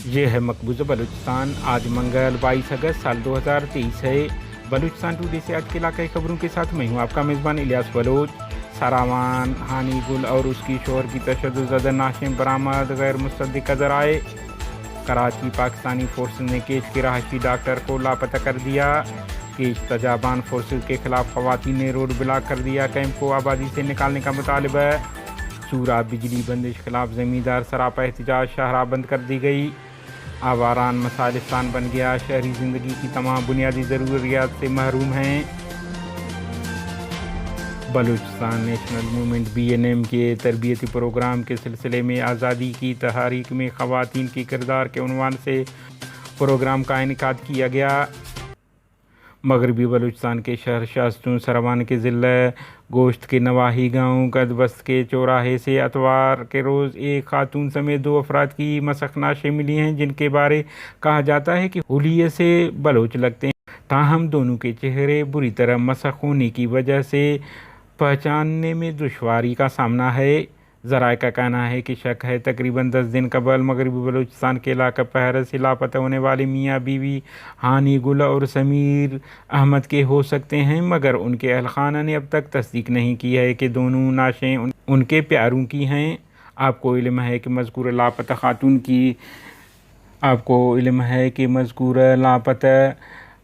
یہ ہے مقبوضہ بلوچستان۔ آج منگل 22 اگست سال 2023 ہے۔ بلوچستان ٹوڈے سے آج کے علاقائی خبروں کے ساتھ میں ہوں آپ کا میزبان الیاس بلوچ۔ ساراوان ہانی گل اور اس کی شوہر کی تشدد زدہ نعشیں برآمد غیر مصدقہ ذرائع۔ کراچی پاکستانی فورسز نے کیچ کے رہائشی ڈاکٹر کو لاپتہ کر دیا۔ کیچ تجابان فورسز کے خلاف خواتین نے روڈ بلاک کر دیا۔ کیمپ کو آبادی سے نکالنے کا مطالبہ۔ سورا بجلی بندش خلاف زمیندار سراپا احتجاج شاہراہ بند کر دی گئی۔ آواران مسالستان بن گیا، شہری زندگی کی تمام بنیادی ضروریات سے محروم ہیں۔ بلوچستان نیشنل موومنٹ BNM کے تربیتی پروگرام کے سلسلے میں آزادی کی تحریک میں خواتین کی کردار کے عنوان سے پروگرام کا انعقاد کیا گیا۔ مغربی بلوچستان کے شہر شاستون سروان کے ضلع گوشت کے نواحی گاؤں قدبست کے چوراہے سے اتوار کے روز ایک خاتون سمیت 2 افراد کی مسخ نعشیں ملی ہیں، جن کے بارے کہا جاتا ہے کہ حلیے سے بلوچ لگتے ہیں، تاہم دونوں کے چہرے بری طرح مسخ ہونے کی وجہ سے پہچاننے میں دشواری کا سامنا ہے۔ ذرائع کا کہنا ہے کہ شک ہے تقریباً 10 دن قبل مغربی بلوچستان کے علاقہ پہرہ سے لاپتہ ہونے والے میاں بیوی ہانی گل اور سمیر احمد کے ہو سکتے ہیں، مگر ان کے اہل خانہ نے اب تک تصدیق نہیں کی ہے کہ دونوں نعشیں ان کے پیاروں کی ہیں۔ آپ کو علم ہے کہ مذکورہ لاپتہ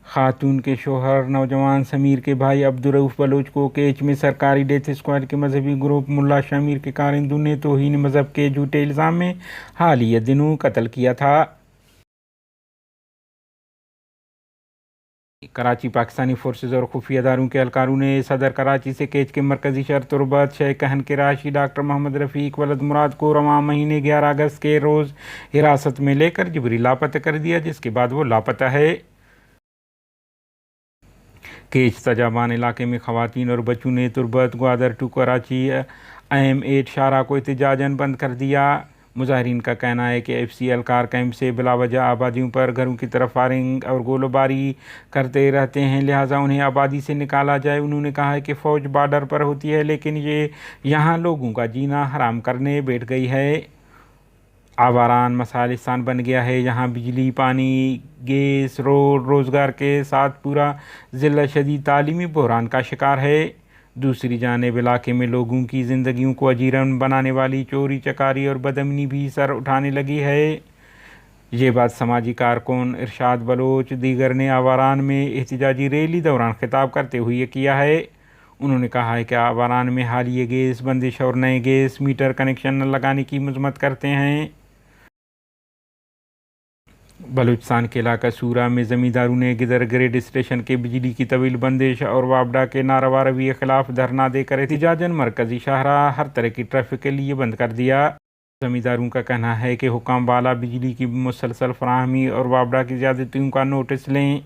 خاتون کے شوہر نوجوان سمیر کے بھائی عبدالرؤف بلوچ کو کیچ میں سرکاری ڈیتھ اسکواڈ کے مذہبی گروپ ملا شمیر کے کارندوں نے توہین مذہب کے جھوٹے الزام میں حالیہ دنوں قتل کیا تھا۔ کراچی پاکستانی فورسز اور خفیہ اداروں کے اہلکاروں نے صدر کراچی سے کیچ کے مرکزی شہر تربت شیخ کہن کے رہائشی ڈاکٹر محمد رفیق ولد مراد کو رواں مہینے 11 اگست کے روز حراست میں لے کر جبری لاپتہ کر دیا، جس کے بعد وہ لاپتہ ہے۔ کیچ تجابان علاقے میں خواتین اور بچوں نے تربت گوادر ٹو کراچی AM8 شاہراہ کو احتجاجاً بند کر دیا۔ مظاہرین کا کہنا ہے کہ FCA اہلکار کیمپ سے بلا وجہ آبادیوں پر گھروں کی طرف فائرنگ اور گولہ باری کرتے رہتے ہیں، لہٰذا انہیں آبادی سے نکالا جائے۔ انہوں نے کہا ہے کہ فوج بارڈر پر ہوتی ہے، لیکن یہ یہاں لوگوں کا جینا حرام کرنے بیٹھ گئی ہے۔ آواران مسالستان بن گیا ہے، یہاں بجلی، پانی، گیس، روڈ، روزگار کے ساتھ پورا ضلع شدید تعلیمی بحران کا شکار ہے۔ دوسری جانب علاقے میں لوگوں کی زندگیوں کو اجیرن بنانے والی چوری چکاری اور بدامنی بھی سر اٹھانے لگی ہے۔ یہ بات سماجی کارکن ارشاد بلوچ دیگر نے آواران میں احتجاجی ریلی دوران خطاب کرتے ہوئے کیا ہے۔ انہوں نے کہا ہے کہ آواران میں حالیہ گیس بندش اور نئے گیس میٹر کنیکشن نہ لگانے کی مذمت کرتے ہیں۔ بلوچستان کے علاقہ سورا میں زمینداروں نے گدر گریڈ اسٹیشن کے بجلی کی طویل بندش اور وابڈا کے ناروا رویے خلاف دھرنا دے کر احتجاجاً مرکزی شاہراہ ہر طرح کی ٹریفک کے لیے بند کر دیا۔ زمینداروں کا کہنا ہے کہ حکام بالا بجلی کی مسلسل فراہمی اور وابڈا کی زیادتیوں کا نوٹس لیں۔